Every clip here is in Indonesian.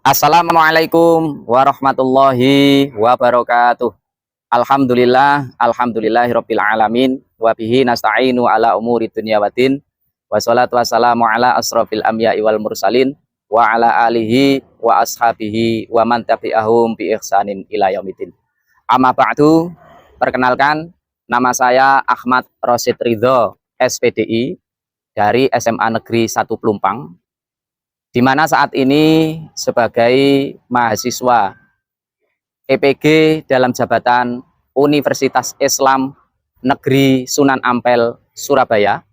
Assalamualaikum warahmatullahi wabarakatuh. Alhamdulillahirabbil alamin wa bihi nasta'inu ala umuri dunya waddin. Wassalatu wassalamu ala asrofil anbiya'i wal mursalin wa ala alihi wa ashabihi wa man tabi'ahum bi ihsanin ila yaumiddin. Amma ba'du, perkenalkan nama saya Ahmad Rosid Ridho, SPDI dari SMA Negeri 1 Pelumpang, di mana saat ini sebagai mahasiswa EPG dalam jabatan Universitas Islam Negeri Sunan Ampel, Surabaya,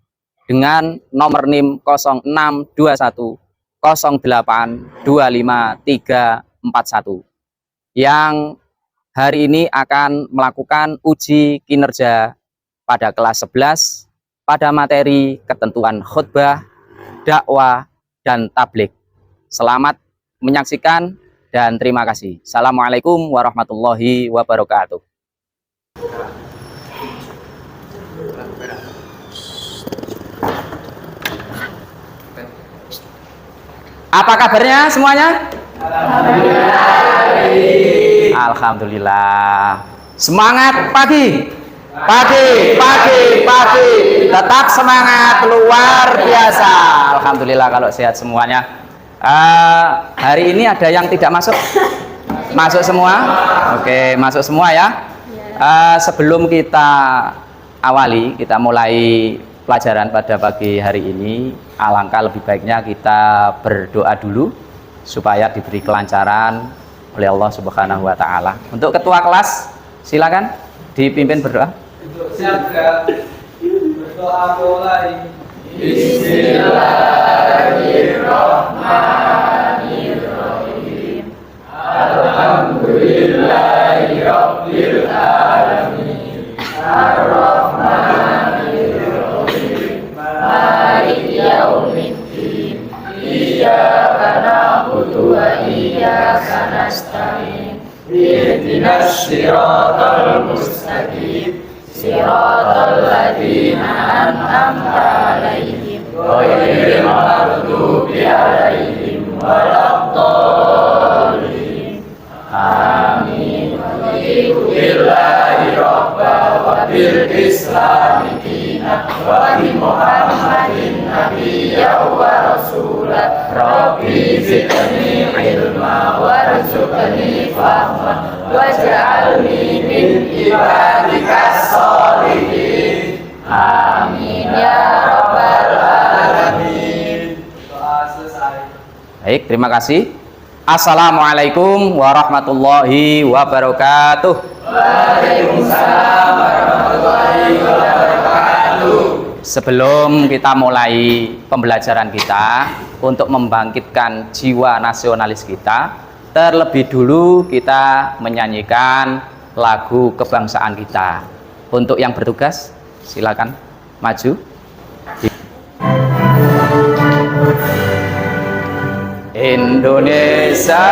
dengan nomor NIM 0621082541 yang hari ini akan melakukan uji kinerja pada kelas 11 pada materi ketentuan khutbah, dakwah, dan tabligh. Selamat menyaksikan dan terima kasih. Assalamualaikum warahmatullahi wabarakatuh. Apa kabarnya semuanya? Alhamdulillah. Semangat pagi. Pagi. Tetap semangat, luar biasa. Alhamdulillah kalau sehat semuanya. Hari ini ada yang tidak masuk? Masuk semua? Oke, masuk semua ya. Sebelum kita awali, kita mulai pelajaran pada pagi hari ini, alangkah lebih baiknya kita berdoa dulu supaya diberi kelancaran oleh Allah Subhanahu wa taala. Untuk ketua kelas, silakan dipimpin berdoa. Berdoa mulai. Bismillahirrahmanirrahim. Alhamdulillahirabbil alamin. Arrahmanirrahim. Maliki yaumiddin. Iyyaka na'budu wa iyyaka nasta'in. Ihdinas siratal mustaqim. Siratal ladzina an'amta 'alaihim ghairil maghdubi 'alaihim waladdallin. Amin. Billahi rabba wa bil islami dina wa bi Muhammadin nabiyya wa rasula. Rabbi zidni ilma warzuqni fahma waj'alni min ibadikas sholihin. Amin ya rabbal alamin. Doa selesai. Baik, terima kasih. Assalamualaikum warahmatullahi wabarakatuh. Waalaikumsalam warahmatullahi wabarakatuh. Sebelum kita mulai pembelajaran kita untuk membangkitkan jiwa nasionalis kita, terlebih dulu kita menyanyikan lagu kebangsaan kita. Untuk yang bertugas, silakan maju. Indonesia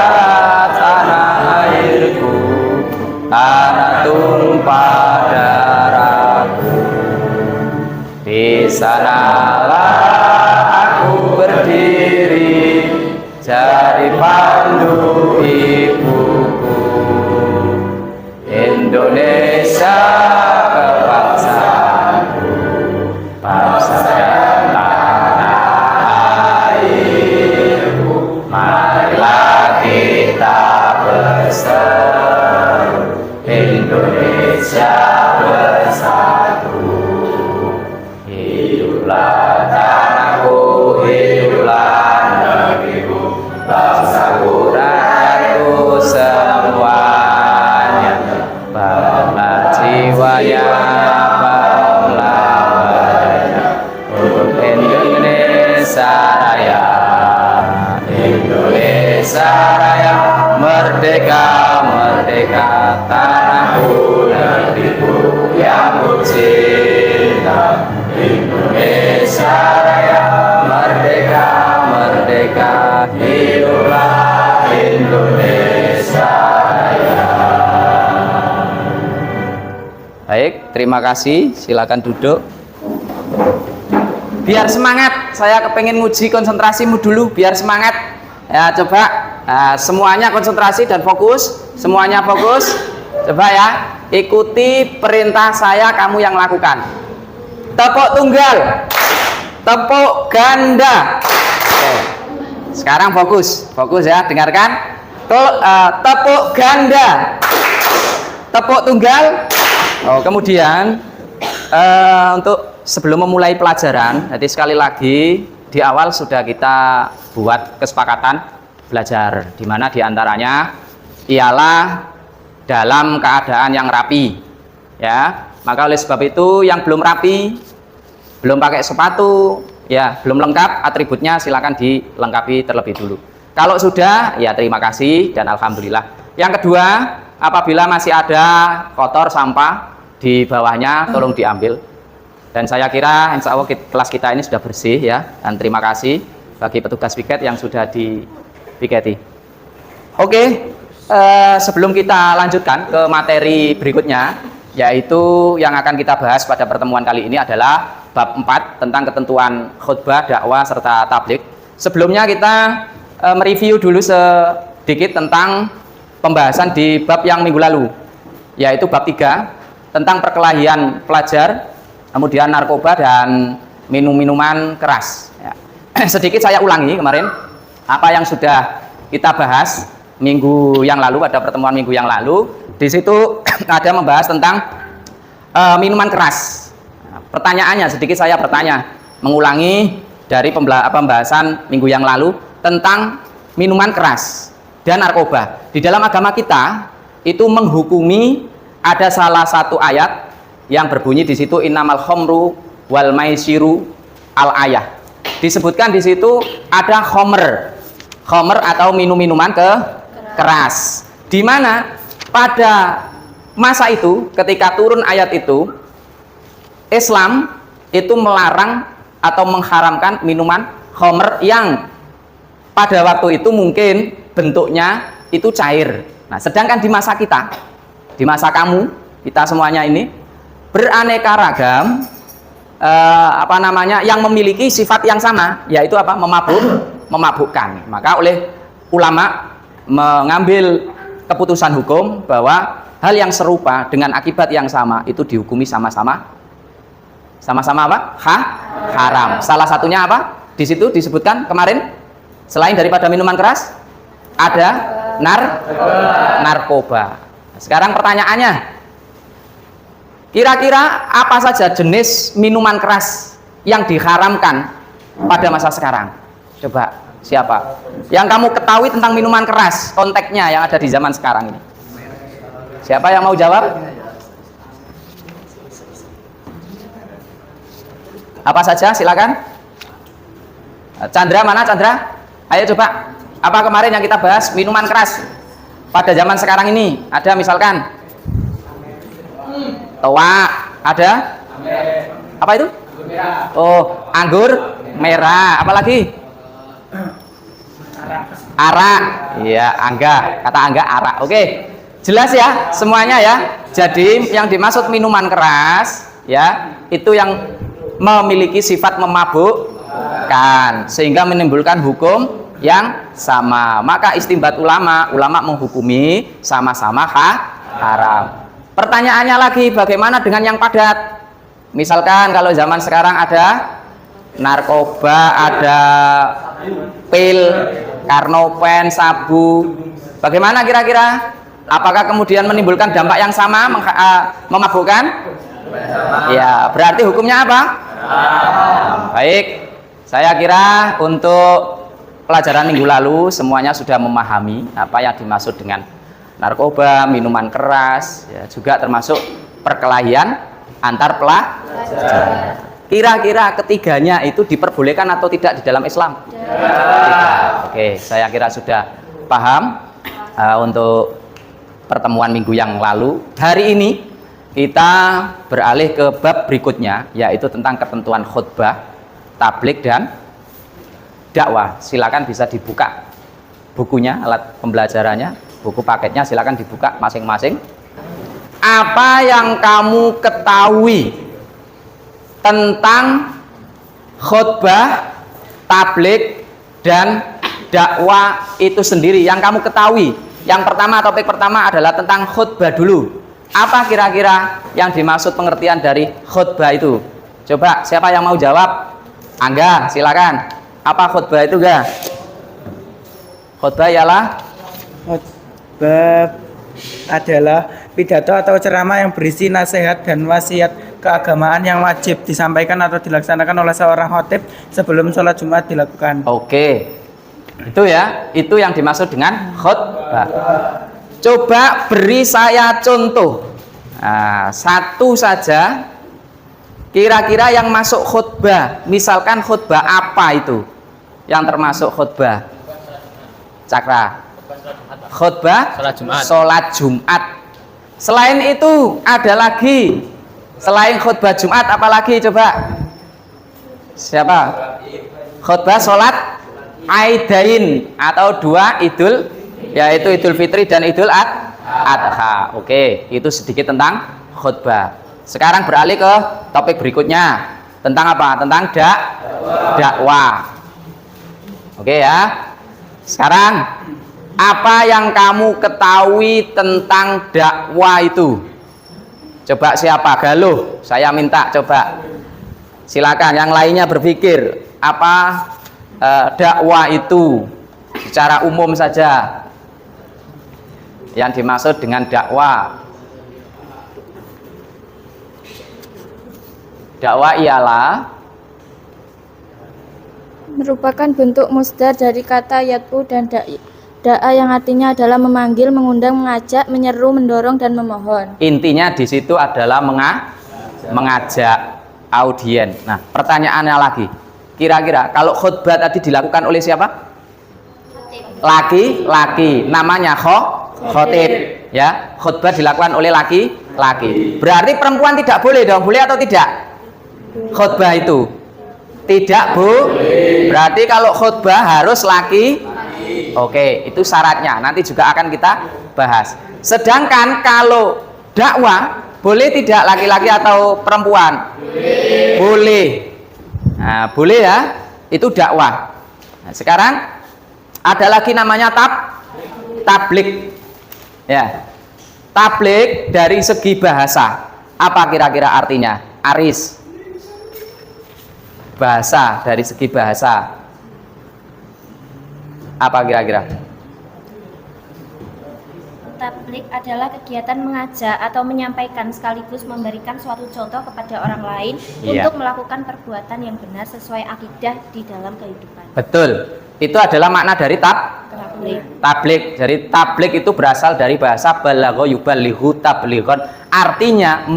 tanah airku, tanah tumpah darahku. Di sanalah aku berdiri, jadi pandu ibuku. Indonesia kebangsaanku, bangsa dan tanah airku. Marilah kita bersatu, Indonesia bersatu. Hiduplah tanahku, hiduplah negeriku, bangsaku, rakyatku semuanya. Bangunlah jiwanya, bangunlah badannya untuk Indonesia Raya. Indonesia Raya, merdeka, merdeka, tanahku, negeriku yang ku cinta. Indonesia Raya, merdeka, merdeka, hiduplah Indonesia Raya. Baik, terima kasih. Silakan duduk. Biar semangat, saya kepengen nguji konsentrasimu dulu, biar semangat. Ya, coba Nah, semuanya konsentrasi dan fokus. Semuanya fokus. Coba ya, ikuti perintah saya, kamu yang lakukan. Tepuk tunggal, tepuk ganda. Oke. Sekarang fokus, fokus ya, dengarkan. Tepuk ganda, tepuk tunggal. Oh, kemudian untuk sebelum memulai pelajaran, jadi sekali lagi di awal sudah kita buat kesepakatan belajar, di mana diantaranya ialah dalam keadaan yang rapi, ya. Maka oleh sebab itu yang belum rapi, belum pakai sepatu, ya belum lengkap atributnya, silakan dilengkapi terlebih dulu. Kalau sudah, ya terima kasih dan alhamdulillah. Yang kedua, apabila masih ada kotor sampah di bawahnya, tolong diambil. Dan saya kira insya Allah kelas kita ini sudah bersih ya. Dan terima kasih bagi petugas piket yang sudah dipiketi. Oke, sebelum kita lanjutkan ke materi berikutnya, yaitu yang akan kita bahas pada pertemuan kali ini adalah bab 4 tentang ketentuan khutbah, dakwah, serta tabligh. Sebelumnya kita mereview dulu sedikit tentang pembahasan di bab yang minggu lalu, yaitu bab 3 tentang perkelahian pelajar, kemudian narkoba dan minum-minuman keras ya. Sedikit saya ulangi kemarin apa yang sudah kita bahas minggu yang lalu, pada pertemuan minggu yang lalu. Di situ ada membahas tentang minuman keras. Pertanyaannya, sedikit saya bertanya, mengulangi dari pembahasan minggu yang lalu tentang minuman keras dan narkoba. Di dalam agama kita itu menghukumi, ada salah satu ayat yang berbunyi di situ innamal khamru wal maisiru al ayah. Disebutkan di situ ada khamr atau minum-minuman keras. Di mana pada masa itu ketika turun ayat itu, Islam itu melarang atau mengharamkan minuman khamr yang pada waktu itu mungkin bentuknya itu cair. Nah, sedangkan di masa kita, di masa kamu, kita semuanya ini beraneka ragam yang memiliki sifat yang sama, yaitu apa? Memabukkan. Maka oleh ulama mengambil keputusan hukum bahwa hal yang serupa dengan akibat yang sama itu dihukumi sama-sama apa? Haram. Salah satunya apa? Di situ disebutkan kemarin, selain daripada minuman keras, ada narkoba. Sekarang pertanyaannya, kira-kira apa saja jenis minuman keras yang diharamkan pada masa sekarang? Coba, siapa? Yang kamu ketahui tentang minuman keras, konteksnya yang ada di zaman sekarang ini. Siapa yang mau jawab? Apa saja? Silakan. Chandra, mana Chandra? Ayo coba, apa kemarin yang kita bahas minuman keras pada zaman sekarang ini? Ada misalkan toa, ada apa itu? Oh, anggur merah. Apalagi? Arak. Iya, angga. Kata angga arak. Oke, jelas ya semuanya ya. Jadi yang dimaksud minuman keras ya, itu yang memiliki sifat memabukkan sehingga menimbulkan hukum yang sama. Maka istimbat ulama menghukumi sama-sama haram. Pertanyaannya lagi, bagaimana dengan yang padat? Misalkan kalau zaman sekarang ada narkoba, ada pil, karnopen, sabu. Bagaimana kira-kira? Apakah kemudian menimbulkan dampak yang sama, memabukkan? Ya, berarti hukumnya apa? Baik, saya kira untuk pelajaran minggu lalu semuanya sudah memahami apa yang dimaksud dengan narkoba, minuman keras, ya, juga termasuk perkelahian antar pelajar. Kira-kira ketiganya itu diperbolehkan atau tidak di dalam Islam? Tidak. Oke, saya kira sudah paham untuk pertemuan minggu yang lalu. Hari ini kita beralih ke bab berikutnya, yaitu tentang ketentuan khutbah, tabligh dan dakwah. Silakan bisa dibuka bukunya, alat pembelajarannya, buku paketnya, silakan dibuka masing-masing. Apa yang kamu ketahui tentang khutbah, tabligh dan dakwah itu sendiri yang kamu ketahui. Yang pertama, topik pertama adalah tentang khutbah dulu. Apa kira-kira yang dimaksud pengertian dari khutbah itu? Coba siapa yang mau jawab? Angga, silakan. Apa khutbah itu, Ga? Khutbah ialah Khotbah adalah pidato atau ceramah yang berisi nasihat dan wasiat keagamaan yang wajib disampaikan atau dilaksanakan oleh seorang khotib sebelum sholat Jumat dilakukan. Oke. Itu ya, itu yang dimaksud dengan khutbah. Coba beri saya contoh. Nah, satu saja kira-kira yang masuk khutbah. Misalkan khutbah apa itu yang termasuk khutbah? Cakra. Khutbah sholat Jumat. Selain itu ada lagi. Selain khutbah Jumat apa lagi coba? Siapa? Khutbah sholat Aidain atau dua idul, yaitu Idul Fitri dan Idul Adha. Oke, itu sedikit tentang khutbah. Sekarang beralih ke topik berikutnya. Tentang apa? Tentang dakwah. Oke ya. Sekarang apa yang kamu ketahui tentang dakwah itu? Coba siapa? Galuh, saya minta coba. Silakan yang lainnya berpikir apa dakwah itu secara umum saja yang dimaksud dengan dakwah. Dakwah ialah merupakan bentuk musdar dari kata yad'u dan da'a yang artinya adalah memanggil, mengundang, mengajak, menyeru, mendorong, dan memohon. Intinya di situ adalah mengajak audien. Nah, pertanyaannya lagi, kira-kira kalau khutbah tadi dilakukan oleh siapa? Laki-laki, namanya khotib, ya. Khutbah dilakukan oleh laki-laki. Berarti perempuan tidak boleh dong, boleh atau tidak? Khutbah itu tidak boleh. Berarti kalau khutbah harus laki. Oke, itu syaratnya. Nanti juga akan kita bahas. Sedangkan kalau dakwah boleh tidak laki-laki atau perempuan? Boleh. Nah, boleh ya. Itu dakwah. Nah, sekarang ada lagi namanya tablik. Ya. Tablik dari segi bahasa. Apa kira-kira artinya? Aris. Bahasa, dari segi bahasa. Apa kira-kira? Tablik adalah kegiatan mengajak atau menyampaikan sekaligus memberikan suatu contoh kepada orang lain untuk melakukan perbuatan yang benar sesuai akidah di dalam kehidupan. Betul. Itu adalah makna dari tablik. Jadi tablik itu berasal dari bahasa balagha yuballighu tablighon. Artinya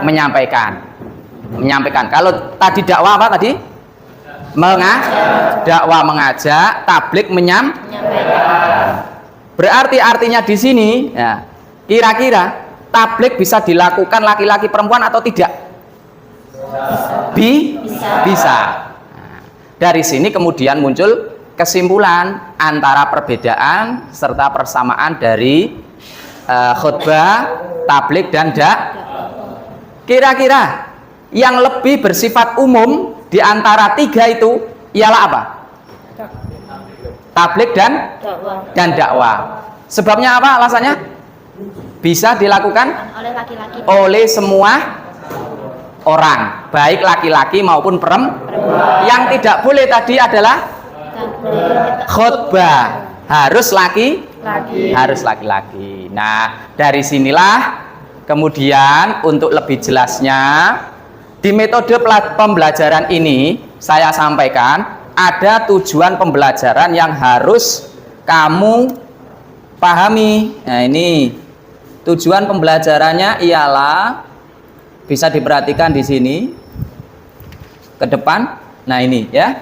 menyampaikan. Kalau tadi dakwah apa tadi? Dakwah mengajak, tablik menyampaikan. Berarti artinya di sini, ya, kira-kira tablik bisa dilakukan laki-laki perempuan atau tidak? Bisa. Nah, dari sini kemudian muncul kesimpulan antara perbedaan serta persamaan dari khutbah, tablik dan Kira-kira yang lebih bersifat umum di antara tiga itu ialah apa? Tablik dan dakwah. Sebabnya apa alasannya? Bisa dilakukan oleh semua orang, baik laki-laki maupun perempuan. Yang tidak boleh tadi adalah khutbah, harus laki-laki. Nah, dari sinilah kemudian untuk lebih jelasnya di metode pembelajaran ini saya sampaikan ada tujuan pembelajaran yang harus kamu pahami. Nah, ini tujuan pembelajarannya ialah bisa diperhatikan di sini ke depan. Nah, ini ya.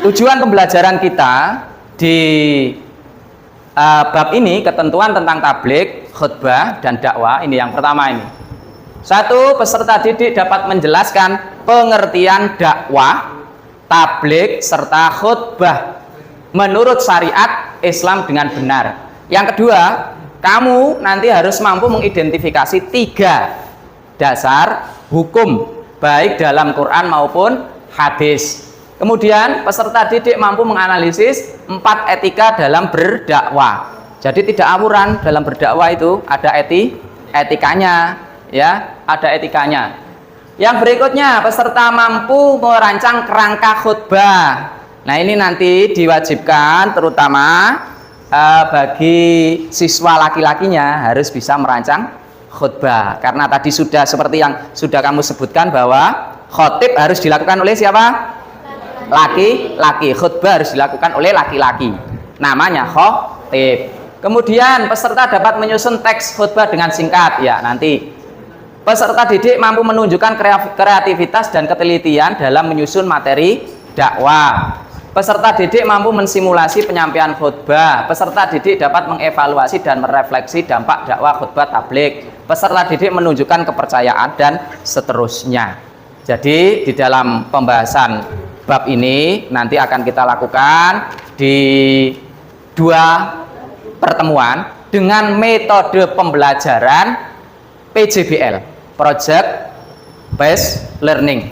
Tujuan pembelajaran kita di bab ini, ketentuan tentang tablik, khutbah dan dakwah. Ini yang pertama ini. Satu, peserta didik dapat menjelaskan pengertian dakwah, tablik serta khutbah menurut syariat Islam dengan benar. Yang kedua, kamu nanti harus mampu mengidentifikasi 3 dasar hukum baik dalam Quran maupun hadis. Kemudian peserta didik mampu menganalisis 4 etika dalam berdakwah. Jadi tidak awuran dalam berdakwah, itu ada etikanya, ya, ada etikanya. Yang berikutnya, peserta mampu merancang kerangka khutbah. Nah, ini nanti diwajibkan terutama bagi siswa laki-lakinya harus bisa merancang khutbah. Karena tadi sudah seperti yang sudah kamu sebutkan bahwa khotib harus dilakukan oleh siapa? Laki-laki. Khutbah harus dilakukan oleh laki-laki. Namanya khotib. Kemudian peserta dapat menyusun teks khutbah dengan singkat. Ya, nanti peserta didik mampu menunjukkan kreativitas dan ketelitian dalam menyusun materi dakwah. Peserta didik mampu mensimulasi penyampaian khutbah. Peserta didik dapat mengevaluasi dan merefleksi dampak dakwah khutbah tabligh. Peserta didik menunjukkan kepercayaan dan seterusnya. Jadi di dalam pembahasan bab ini nanti akan kita lakukan di 2 pertemuan dengan metode pembelajaran PJBL, Project Based Learning.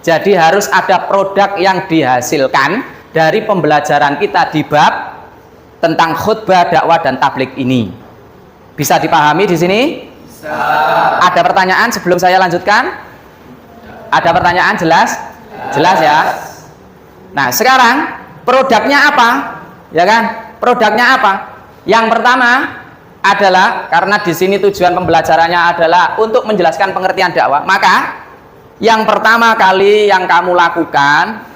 Jadi harus ada produk yang dihasilkan dari pembelajaran kita di bab tentang khutbah, dakwah, dan tabligh ini. Bisa dipahami di sini? Bisa. Ada pertanyaan sebelum saya lanjutkan? Ada pertanyaan? Jelas? Jelas ya? Nah, sekarang produknya apa? Ya kan? Produknya apa? Yang pertama adalah, karena di sini tujuan pembelajarannya adalah untuk menjelaskan pengertian dakwah, maka yang pertama kali yang kamu lakukan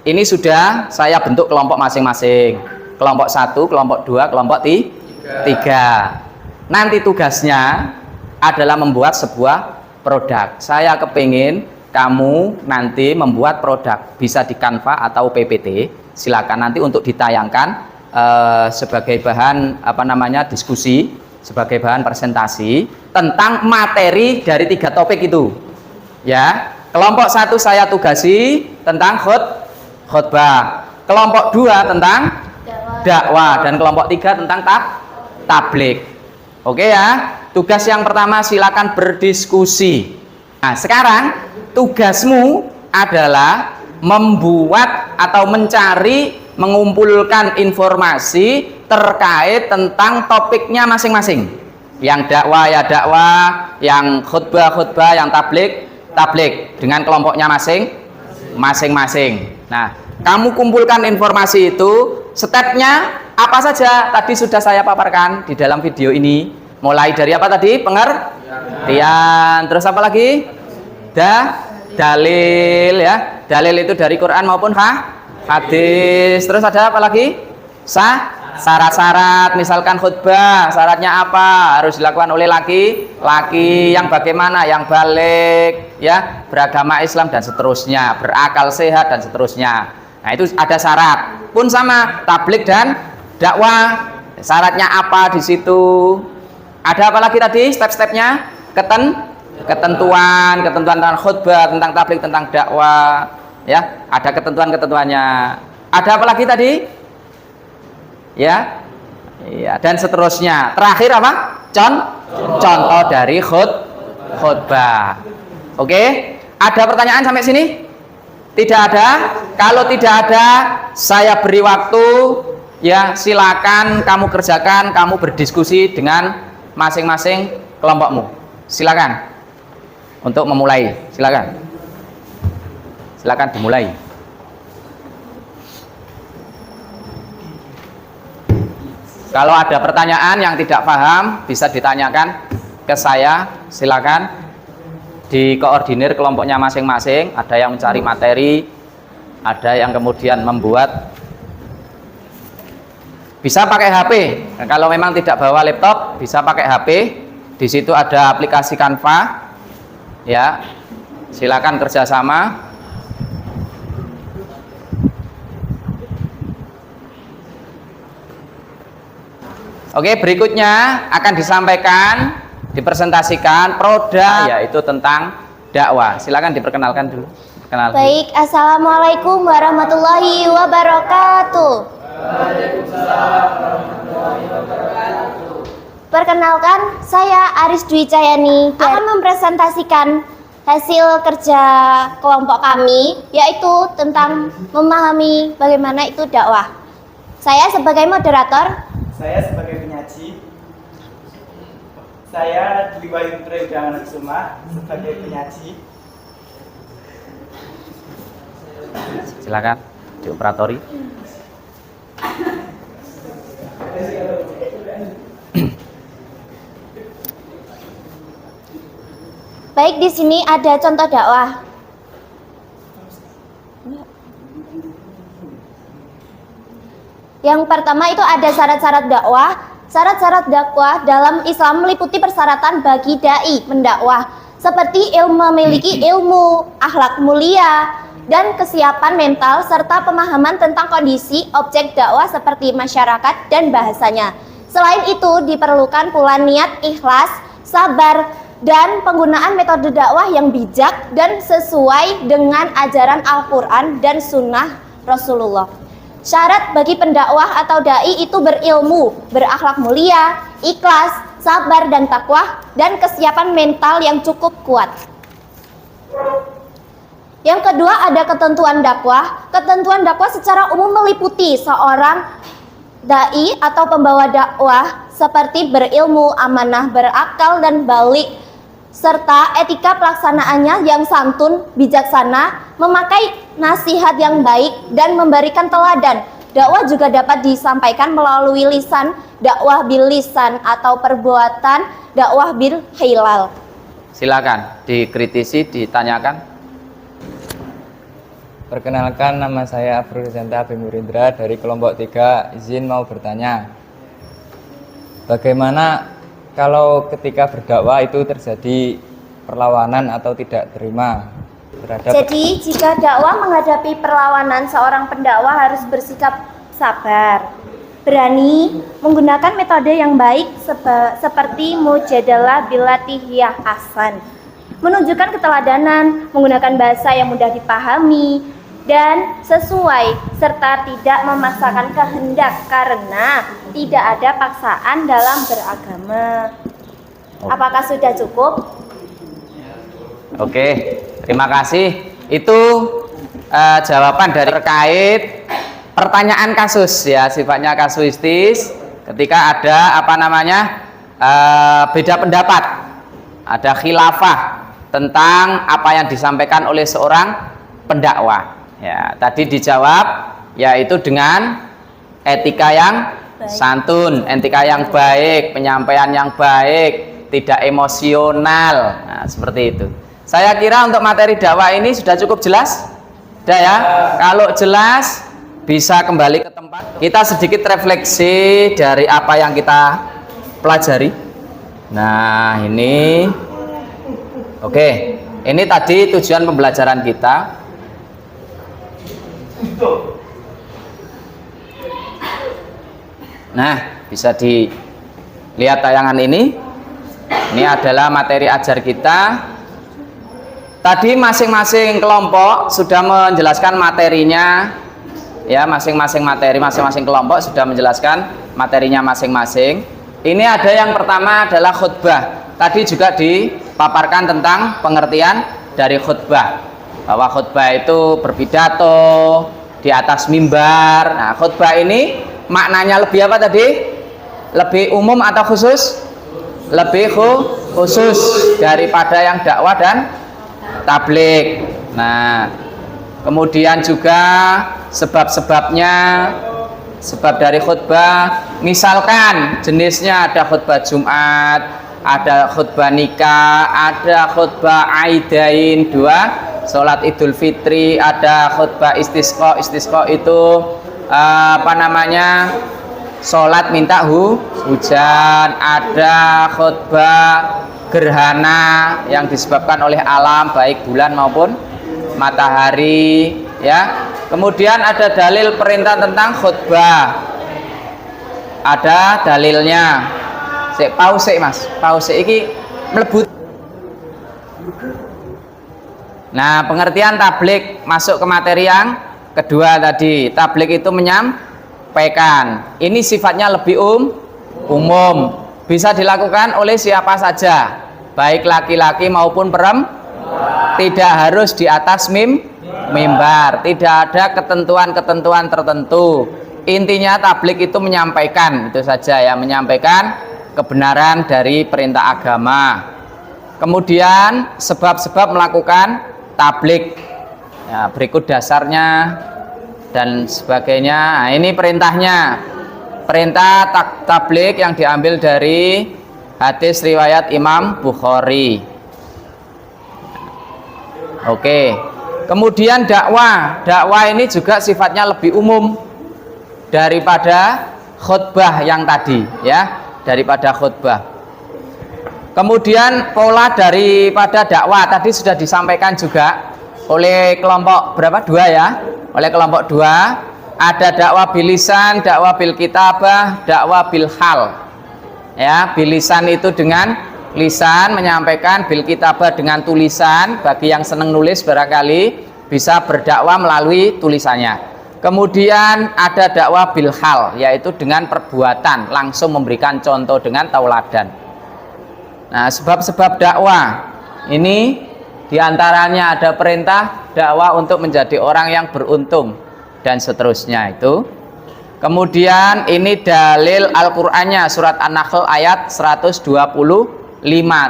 ini sudah saya bentuk kelompok masing-masing. Kelompok 1, kelompok 2, kelompok 3. Nanti tugasnya adalah membuat sebuah produk. Saya kepingin kamu nanti membuat produk, bisa di Canva atau PPT. Silakan nanti untuk ditayangkan sebagai bahan diskusi, sebagai bahan presentasi tentang materi dari 3 topik itu. Ya, kelompok 1 saya tugasi tentang khutbah, kelompok 2 tentang dakwah, dan kelompok 3 tentang tabligh. Oke ya, tugas yang pertama silakan berdiskusi. Nah, sekarang tugasmu adalah membuat atau mencari, mengumpulkan informasi terkait tentang topiknya masing-masing. Yang dakwah ya dakwah, yang khutbah, yang tabligh dengan kelompoknya masing-masing. Nah, kamu kumpulkan informasi itu, stepnya apa saja tadi sudah saya paparkan di dalam video ini. Mulai dari apa tadi? Pengertian. Terus apa lagi? Dalil ya. Dalil itu dari Quran maupun hadis. Terus ada apa lagi? Syarat-syarat. Misalkan khutbah, syaratnya apa? Harus dilakukan oleh laki-laki yang bagaimana? Yang balik ya, beragama Islam dan seterusnya, berakal sehat dan seterusnya. Nah, itu ada syarat. Pun sama tabligh dan dakwah. Syaratnya apa di situ? Ada apa lagi tadi step-stepnya? Ketentuan tentang khutbah, tentang tabligh, tentang dakwah, ya. Ada ketentuan-ketentuannya. Ada apa lagi tadi? Ya. Iya, dan seterusnya. Terakhir apa? Contoh dari khutbah. Oke? Ada pertanyaan sampai sini? Tidak ada? Kalau tidak ada, saya beri waktu, ya, silakan kamu kerjakan, kamu berdiskusi dengan masing-masing kelompokmu. Silakan untuk memulai. Silakan dimulai. Kalau ada pertanyaan yang tidak paham, bisa ditanyakan ke saya. Silakan dikoordinir kelompoknya masing-masing. Ada yang mencari materi, ada yang kemudian membuat. Bisa pakai HP. Nah, kalau memang tidak bawa laptop, bisa pakai HP. Di situ ada aplikasi Canva. Ya, silakan kerjasama. Oke, berikutnya akan disampaikan, dipresentasikan produk, yaitu tentang dakwah. Silakan diperkenalkan dulu. Baik, assalamualaikum warahmatullahi wabarakatuh. Perkenalkan, saya Aris Dwi Cahyani akan mempresentasikan hasil kerja kelompok kami, yaitu tentang memahami bagaimana itu dakwah. Saya sebagai moderator. Saya sebagai penyaji. Saya Dwi Wahyu Triwidangan Kusuma sebagai penyaji. Silakan dioperatori. Baik, di sini ada contoh dakwah. Yang pertama itu ada syarat-syarat dakwah. Syarat-syarat dakwah dalam Islam meliputi persyaratan bagi dai mendakwah, seperti memiliki ilmu, akhlak mulia, dan kesiapan mental serta pemahaman tentang kondisi objek dakwah seperti masyarakat dan bahasanya. Selain itu diperlukan pula niat ikhlas, sabar, dan penggunaan metode dakwah yang bijak dan sesuai dengan ajaran Al-Quran dan Sunnah Rasulullah. Syarat bagi pendakwah atau dai itu berilmu, berakhlak mulia, ikhlas, sabar dan takwa, dan kesiapan mental yang cukup kuat. Yang kedua ada ketentuan dakwah. Ketentuan dakwah secara umum meliputi seorang dai atau pembawa dakwah seperti berilmu, amanah, berakal dan balik, serta etika pelaksanaannya yang santun, bijaksana, memakai nasihat yang baik dan memberikan teladan. Dakwah juga dapat disampaikan melalui lisan, dakwah bil lisan, atau perbuatan, dakwah bil hilal. Silakan dikritisi, ditanyakan. Perkenalkan, nama saya Afrul Zanta Bimurindra dari kelompok 3. Izin mau bertanya, bagaimana kalau ketika berdakwah itu terjadi perlawanan atau tidak terima terhadap... Jadi jika dakwah menghadapi perlawanan, seorang pendakwah harus bersikap sabar, berani, menggunakan metode yang baik seperti mujadalah billati hiya ahsan, menunjukkan keteladanan, menggunakan bahasa yang mudah dipahami dan sesuai, serta tidak memaksakan kehendak karena tidak ada paksaan dalam beragama. Apakah sudah cukup? Oke, terima kasih. Itu jawaban dari terkait pertanyaan kasus ya, sifatnya kasuistis. Ketika ada beda pendapat, ada khilafah tentang apa yang disampaikan oleh seorang pendakwah. Ya, tadi dijawab yaitu dengan etika yang santun, etika yang baik, penyampaian yang baik, tidak emosional. Nah, seperti itu. Saya kira untuk materi dakwah ini sudah cukup jelas. Sudah ya? Kalau jelas bisa kembali ke tempat. Kita sedikit refleksi dari apa yang kita pelajari. Nah, ini oke. Ini tadi tujuan pembelajaran kita. Nah, bisa dilihat tayangan ini. Ini adalah materi ajar kita. Tadi masing-masing kelompok sudah menjelaskan materinya. Ya, masing-masing materi, masing-masing kelompok sudah menjelaskan materinya masing-masing. Ini ada yang pertama adalah khutbah. Tadi juga dipaparkan tentang pengertian dari khutbah. Bahwa khutbah itu berpidato di atas mimbar. Nah, khutbah ini maknanya lebih apa tadi? Lebih umum atau khusus? Lebih khusus daripada yang dakwah dan tabligh. Nah, kemudian juga sebab-sebabnya, sebab dari khutbah, misalkan jenisnya ada khutbah Jumat, ada khutbah nikah, ada khutbah Aidain 2, sholat Idul Fitri, ada khutbah istisqa. Istisqa itu sholat minta hujan, ada khutbah gerhana yang disebabkan oleh alam baik bulan maupun matahari ya. Kemudian ada dalil perintah tentang khutbah, ada dalilnya. Pause mas, pause iki melebut. Nah, pengertian tabligh masuk ke materi yang kedua tadi. Tabligh itu menyampaikan. Ini sifatnya lebih umum. Bisa dilakukan oleh siapa saja, baik laki-laki maupun perempuan. Tidak harus di atas mimbar. Tidak ada ketentuan-ketentuan tertentu. Intinya tablik itu menyampaikan, itu saja ya, menyampaikan kebenaran dari perintah agama. Kemudian sebab-sebab melakukan tablik. Ya, berikut dasarnya dan sebagainya. Nah, ini perintahnya. Perintah tablik yang diambil dari hadis riwayat Imam Bukhari. Oke. Kemudian dakwah. Dakwah ini juga sifatnya lebih umum daripada khutbah yang tadi, ya, daripada khutbah. Kemudian pola daripada dakwah tadi sudah disampaikan juga oleh kelompok berapa? 2 ya. Oleh kelompok 2. Ada dakwah bilisan, dakwah bil kitabah, dakwah bil hal. Ya, bilisan itu dengan lisan menyampaikan, bil kitabah dengan tulisan. Bagi yang senang nulis barangkali bisa berdakwah melalui tulisannya. Kemudian ada dakwah bil hal, yaitu dengan perbuatan, langsung memberikan contoh dengan tauladan. Nah, sebab-sebab dakwah ini diantaranya ada perintah dakwah untuk menjadi orang yang beruntung dan seterusnya itu. Kemudian ini dalil Al-Qur'annya surat An-Nahl ayat 125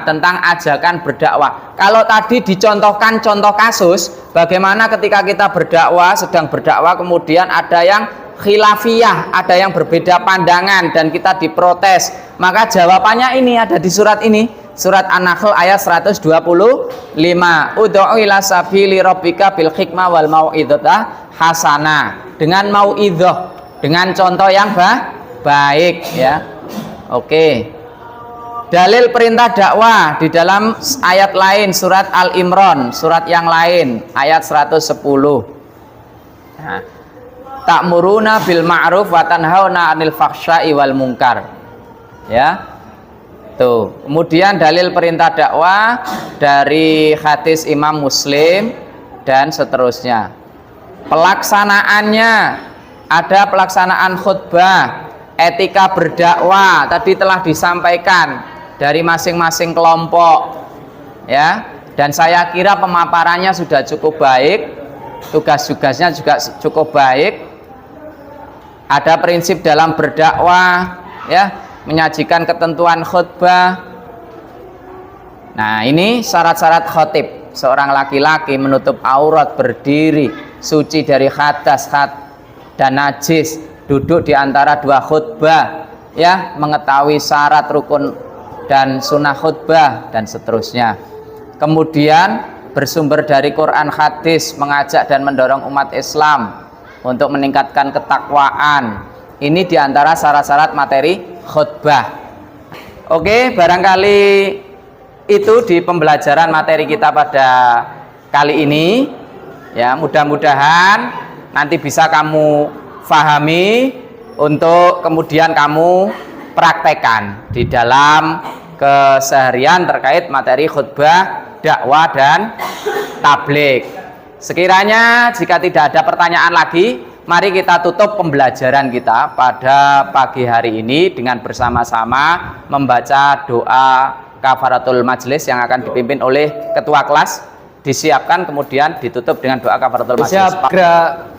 tentang ajakan berdakwah. Kalau tadi dicontohkan contoh kasus bagaimana ketika kita berdakwah, sedang berdakwah kemudian ada yang khilafiyah, ada yang berbeda pandangan dan kita diprotes, maka jawabannya ini ada di surat ini, surat An-Nahl ayat 125. Ud'u ila sabili rabbika bil hikmah wal mau'idhatah hasanah, dengan mau'idhah, dengan contoh yang baik ya. Oke. Dalil perintah dakwah di dalam ayat lain surat Al-Imran, surat yang lain ayat 110. Nah, ta'muruna bil ma'ruf wa tanhauna 'anil fahsya'i wal munkar. Ya. Tuh. Kemudian dalil perintah dakwah dari hadis Imam Muslim dan seterusnya. Pelaksanaannya ada pelaksanaan khutbah, etika berdakwah tadi telah disampaikan dari masing-masing kelompok ya, dan saya kira pemaparannya sudah cukup baik, tugas-tugasnya juga cukup baik. Ada prinsip dalam berdakwah ya, menyajikan ketentuan khutbah. Nah, ini syarat-syarat khotib. Seorang laki-laki menutup aurat, berdiri, suci dari hadas dan najis, duduk di antara 2 khutbah, ya, mengetahui syarat, rukun dan sunnah khutbah dan seterusnya. Kemudian bersumber dari Quran hadis, mengajak dan mendorong umat Islam untuk meningkatkan ketakwaan. Ini diantara syarat-syarat materi khutbah. Oke, barangkali itu di pembelajaran materi kita pada kali ini ya, mudah-mudahan nanti bisa kamu fahami untuk kemudian kamu praktekkan di dalam keseharian terkait materi khutbah, dakwah dan tabligh. Sekiranya jika tidak ada pertanyaan lagi, mari kita tutup pembelajaran kita pada pagi hari ini dengan bersama-sama membaca doa kafaratul majlis yang akan dipimpin oleh ketua kelas. Disiapkan kemudian ditutup dengan doa kafaratul majlis. Siap, gerak.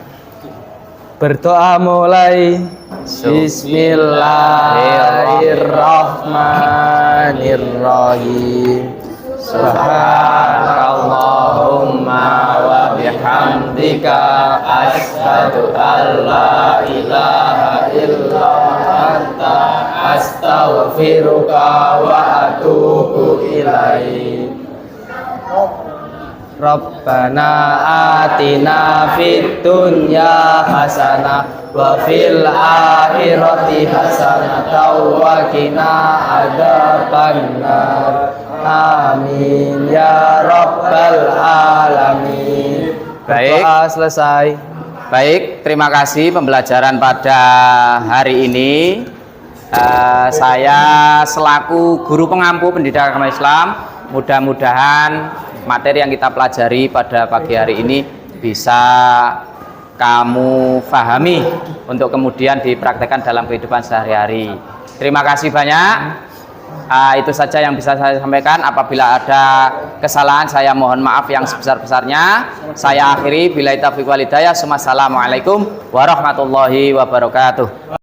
Berdoa mulai. Bismillahirrahmanirrahim. Subhanallahumma wa bihamdika asyhadu an la ilaha illa anta astaghfiruka wa atubu ilaik. Rabbana atina fid dunya hasanah wa fil akhirati hasanah wa qina adzabannar. Amin ya rabbal alamin. Baik, doa selesai. Baik, terima kasih pembelajaran pada hari ini. Saya selaku guru pengampu pendidikan agama Islam, mudah-mudahan materi yang kita pelajari pada pagi hari ini bisa kamu fahami untuk kemudian dipraktekkan dalam kehidupan sehari-hari. Terima kasih banyak. Itu saja yang bisa saya sampaikan. Apabila ada kesalahan saya mohon maaf yang sebesar-besarnya. Saya akhiri billahi taufiq wal hidayah. Assalamualaikum warahmatullahi wabarakatuh.